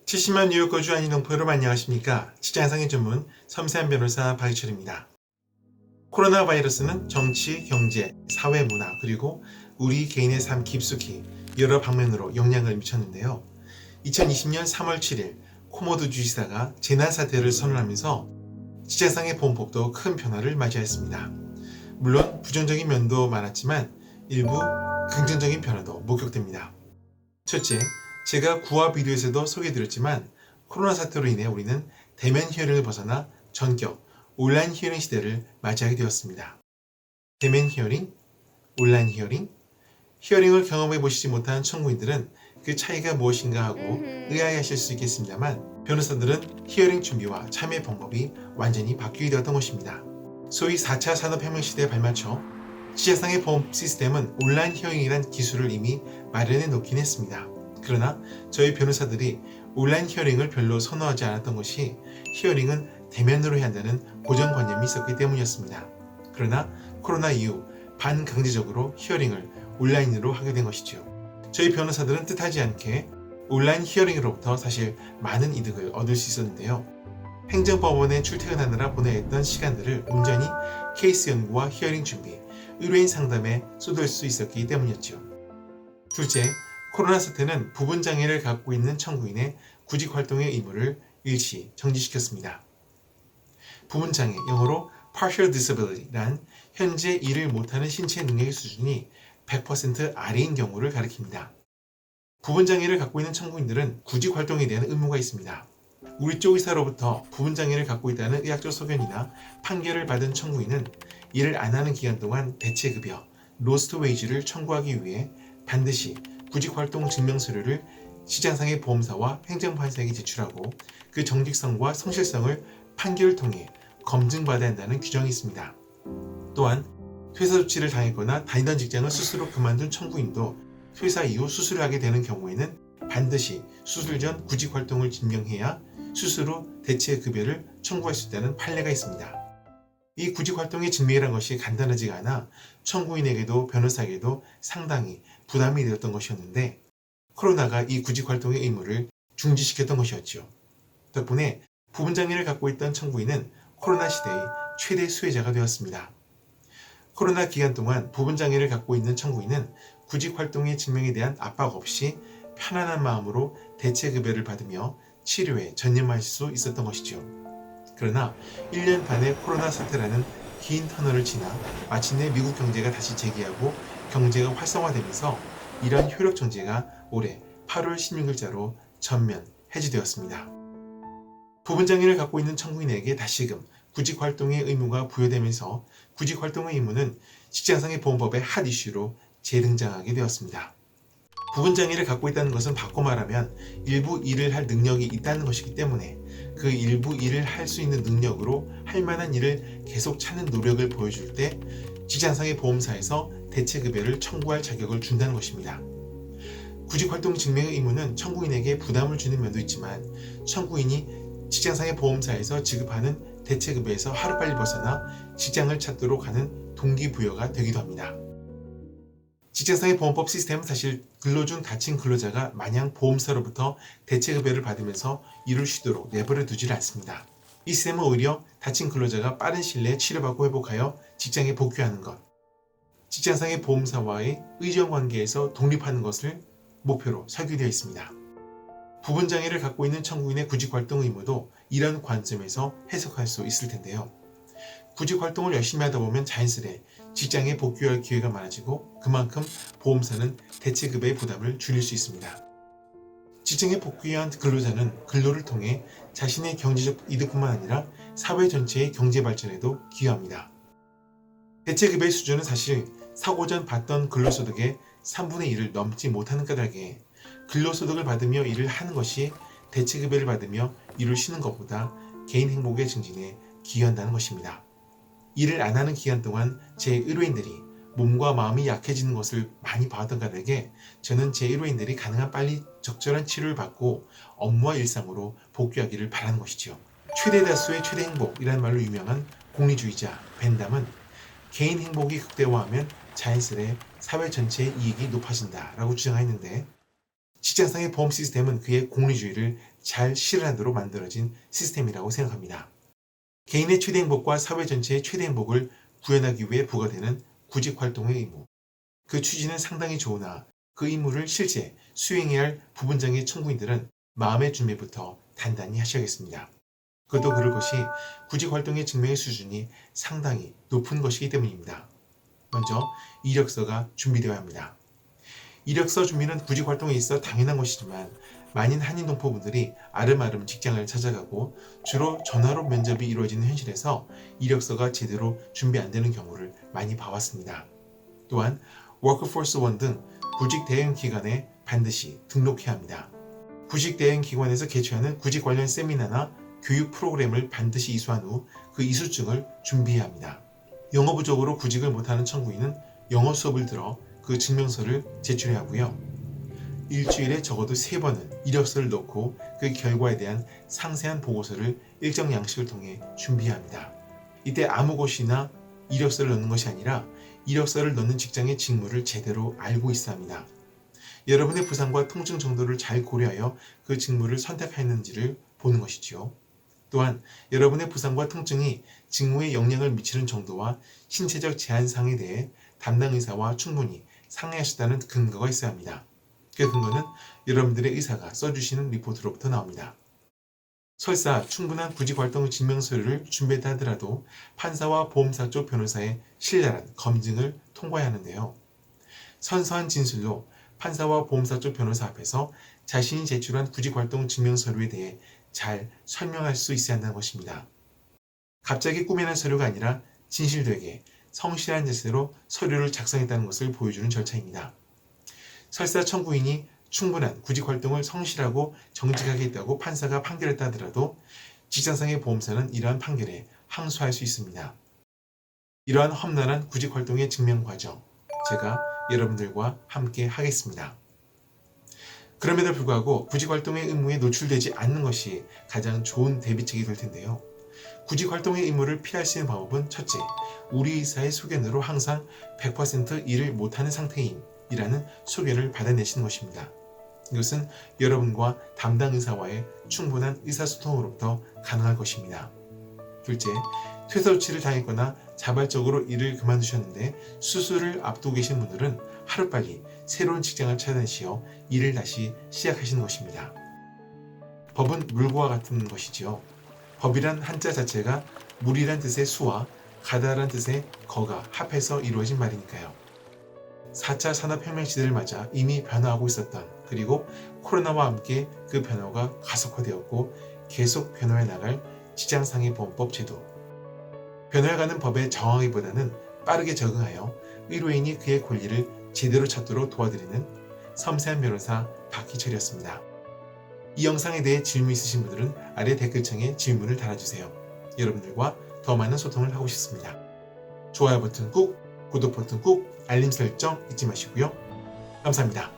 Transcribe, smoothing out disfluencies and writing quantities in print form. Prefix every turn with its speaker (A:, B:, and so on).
A: (70만) 뉴욕 거주 안희동포 여러분 안녕하십니까? 직장상의 전문 섬세한 변호사 박희철입니다. 코로나 바이러스는 정치, 경제, 사회, 문화 그리고 우리 개인의 삶 깊숙이 여러 방면으로 영향을 미쳤는데요. 2020년 3월 7일 코모도 주지사가 재난사태를 선언하면서 직장상의 보험법도 큰 변화를 맞이했습니다. 물론 부정적인 면도 많았지만 일부 긍정적인 변화도 목격됩니다. 첫째, 제가 구화 비디오에서도 소개해드렸지만 코로나 사태로 인해 우리는 대면 히어링을 벗어나 전격 온라인 히어링 시대를 맞이하게 되었습니다. 대면 히어링, 온라인 히어링, 히어링을 경험해 보시지 못한 청구인들은 그 차이가 무엇인가 하고 의아해하실 수 있겠습니다만 변호사들은 히어링 준비와 참여 방법이 완전히 바뀌게 되었던 것입니다. 소위 4차 산업혁명 시대에 발맞춰 직장상의 보험 시스템은 온라인 히어링이란 기술을 이미 마련해 놓긴 했습니다. 그러나 저희 변호사들이 온라인 히어링을 별로 선호하지 않았던 것이 히어링은 대면으로 해야 한다는 고정관념이 있었기 때문이었습니다. 그러나 코로나 이후 반강제적으로 히어링을 온라인으로 하게 된 것이죠. 저희 변호사들은 뜻하지 않게 온라인 히어링으로부터 사실 많은 이득을 얻을 수 있었는데요. 행정법원에 출퇴근하느라 보내야 했던 시간들을 온전히 케이스 연구와 히어링 준비, 의뢰인 상담에 쏟을 수 있었기 때문이었죠. 둘째, 코로나 사태는 부분장애를 갖고 있는 청구인의 구직활동의 의무를 일시 정지시켰습니다. 부분장애, 영어로 partial disability란 현재 일을 못하는 신체 능력의 수준이 100% 아래인 경우를 가리킵니다. 부분장애를 갖고 있는 청구인들은 구직활동에 대한 의무가 있습니다. 우리 쪽 의사로부터 부분장애를 갖고 있다는 의학적 소견이나 판결을 받은 청구인은 일을 안 하는 기간 동안 대체급여, 로스트 웨이지를 청구하기 위해 반드시 구직활동 증명서류를 직장상의 보험사와 행정판사에게 제출하고 그 정직성과 성실성을 판결을 통해 검증받아야 한다는 규정이 있습니다. 또한 퇴사 조치를 당했거나 다니던 직장을 스스로 그만둔 청구인도 퇴사 이후 수술을 하게 되는 경우에는 반드시 수술 전 구직활동을 증명해야 스스로 대체급여를 청구할 수 있다는 판례가 있습니다. 이 구직활동의 증명이란 것이 간단하지가 않아 청구인에게도 변호사에게도 상당히 부담이 되었던 것이었는데 코로나가 이 구직활동의 의무를 중지시켰던 것이었죠. 덕분에 부분장애를 갖고 있던 청구인은 코로나 시대의 최대 수혜자가 되었습니다. 코로나 기간 동안 부분장애를 갖고 있는 청구인은 구직활동의 증명에 대한 압박 없이 편안한 마음으로 대체급여를 받으며 치료에 전념할 수 있었던 것이죠. 그러나 1년 반의 코로나 사태라는 긴 터널을 지나 마침내 미국 경제가 다시 재기하고 경제가 활성화되면서 이런 효력 정지가 올해 8월 16일자로 전면 해지되었습니다. 부분장애를 갖고 있는 청구인에게 다시금 구직활동의 의무가 부여되면서 구직활동의 의무는 직장상의 보험법의 핫 이슈로 재등장하게 되었습니다. 부분장애를 갖고 있다는 것은 바꿔 말하면 일부 일을 할 능력이 있다는 것이기 때문에 그 일부 일을 할 수 있는 능력으로 할 만한 일을 계속 찾는 노력을 보여줄 때 직장상의 보험사에서 대체급여를 청구할 자격을 준다는 것입니다. 구직활동 증명의 의무는 청구인에게 부담을 주는 면도 있지만 청구인이 직장상의 보험사에서 지급하는 대체급여에서 하루빨리 벗어나 직장을 찾도록 하는 동기부여가 되기도 합니다. 직장상의 보험법 시스템은 사실 근로 중 다친 근로자가 마냥 보험사로부터 대체급여를 받으면서 일을 쉬도록 내버려 두지를 않습니다. 이 시스템은 오히려 다친 근로자가 빠른 시일 내에 치료받고 회복하여 직장에 복귀하는 것, 직장상의 보험사와의 의정관계에서 독립하는 것을 목표로 설계되어 있습니다. 부분장애를 갖고 있는 청구인의 구직활동 의무도 이런 관점에서 해석할 수 있을 텐데요. 구직활동을 열심히 하다 보면 자연스레 직장에 복귀할 기회가 많아지고 그만큼 보험사는 대체급여의 부담을 줄일 수 있습니다. 직장에 복귀한 근로자는 근로를 통해 자신의 경제적 이득뿐만 아니라 사회 전체의 경제 발전에도 기여합니다. 대체급여의 수준은 사실 사고 전 받던 근로소득의 3분의 1을 넘지 못하는 까닭에 근로소득을 받으며 일을 하는 것이 대체급여를 받으며 일을 쉬는 것보다 개인 행복의 증진에 기여한다는 것입니다. 일을 안 하는 기간 동안 제 의뢰인들이 몸과 마음이 약해지는 것을 많이 봐왔던 까닭에 저는 제 의뢰인들이 가능한 빨리 적절한 치료를 받고 업무와 일상으로 복귀하기를 바라는 것이죠. 최대 다수의 최대 행복이라는 말로 유명한 공리주의자 벤담은 개인 행복이 극대화하면 자연스레 사회 전체의 이익이 높아진다라고 주장했는데 직장상의 보험 시스템은 그의 공리주의를 잘 실현하도록 만들어진 시스템이라고 생각합니다. 개인의 최대 행복과 사회 전체의 최대 행복을 구현하기 위해 부과되는 구직 활동의 의무. 그 취지는 상당히 좋으나 그 의무를 실제 수행해야 할 부분장애 청구인들은 마음의 준비부터 단단히 하셔야겠습니다. 그것도 그럴 것이 구직 활동의 증명의 수준이 상당히 높은 것이기 때문입니다. 먼저 이력서가 준비되어야 합니다. 이력서 준비는 구직 활동에 있어 당연한 것이지만 많은 한인 동포분들이 아름아름 직장을 찾아가고 주로 전화로 면접이 이루어지는 현실에서 이력서가 제대로 준비 안 되는 경우를 많이 봐왔습니다. 또한 워크포스 원 등 구직 대행 기관에 반드시 등록해야 합니다. 구직 대행 기관에서 개최하는 구직 관련 세미나나 교육 프로그램을 반드시 이수한 후 그 이수증을 준비해야 합니다. 영어 부족으로 구직을 못하는 청구인은 영어 수업을 들어 그 증명서를 제출해야 하고요. 일주일에 적어도 3번은 이력서를 넣고 그 결과에 대한 상세한 보고서를 일정 양식을 통해 준비해야 합니다. 이때 아무 곳이나 이력서를 넣는 것이 아니라 이력서를 넣는 직장의 직무를 제대로 알고 있어야 합니다. 여러분의 부상과 통증 정도를 잘 고려하여 그 직무를 선택했는지를 보는 것이지요. 또한 여러분의 부상과 통증이 직무에 영향을 미치는 정도와 신체적 제한사항에 대해 담당 의사와 충분히 상의하셨다는 근거가 있어야 합니다. 그 근거는 여러분들의 의사가 써주시는 리포트로부터 나옵니다. 설사 충분한 구직활동 증명서류를 준비했다 하더라도 판사와 보험사 쪽 변호사의 신랄한 검증을 통과해야 하는데요. 선서한 진술로 판사와 보험사 쪽 변호사 앞에서 자신이 제출한 구직활동 증명서류에 대해 잘 설명할 수 있어야 한다는 것입니다. 갑자기 꾸며낸 서류가 아니라 진실되게 성실한 자세로 서류를 작성했다는 것을 보여주는 절차입니다. 설사 청구인이 충분한 구직활동을 성실하고 정직하게 했다고 판사가 판결했다 하더라도 직장상의 보험사는 이러한 판결에 항소할 수 있습니다. 이러한 험난한 구직활동의 증명 과정, 제가 여러분들과 함께 하겠습니다. 그럼에도 불구하고 구직활동의 의무에 노출되지 않는 것이 가장 좋은 대비책이 될 텐데요. 구직활동의 의무를 피할 수 있는 방법은 첫째, 우리 의사의 소견으로 항상 100% 일을 못하는 상태인 이라는 소견을 받아내시는 것입니다. 이것은 여러분과 담당 의사와의 충분한 의사소통으로부터 가능할 것입니다. 둘째, 퇴사 조치를 당했거나 자발적으로 일을 그만두셨는데 수술을 앞두고 계신 분들은 하루빨리 새로운 직장을 찾아내시어 일을 다시 시작하시는 것입니다. 법은 물과 같은 것이지요. 법이란 한자 자체가 물이란 뜻의 수와 가다란 뜻의 거가 합해서 이루어진 말이니까요. 4차 산업혁명 시대를 맞아 이미 변화하고 있었던, 그리고 코로나와 함께 그 변화가 가속화되었고 계속 변화해 나갈 직장상해보험법 제도. 변화해가는 법에 저항하기보다는 빠르게 적응하여 의료인이 그의 권리를 제대로 찾도록 도와드리는 섬세한 변호사 박희철이었습니다. 이 영상에 대해 질문 있으신 분들은 아래 댓글창에 질문을 달아주세요. 여러분들과 더 많은 소통을 하고 싶습니다. 좋아요 버튼 꾹, 구독 버튼 꾹, 알림 설정 잊지 마시고요. 감사합니다.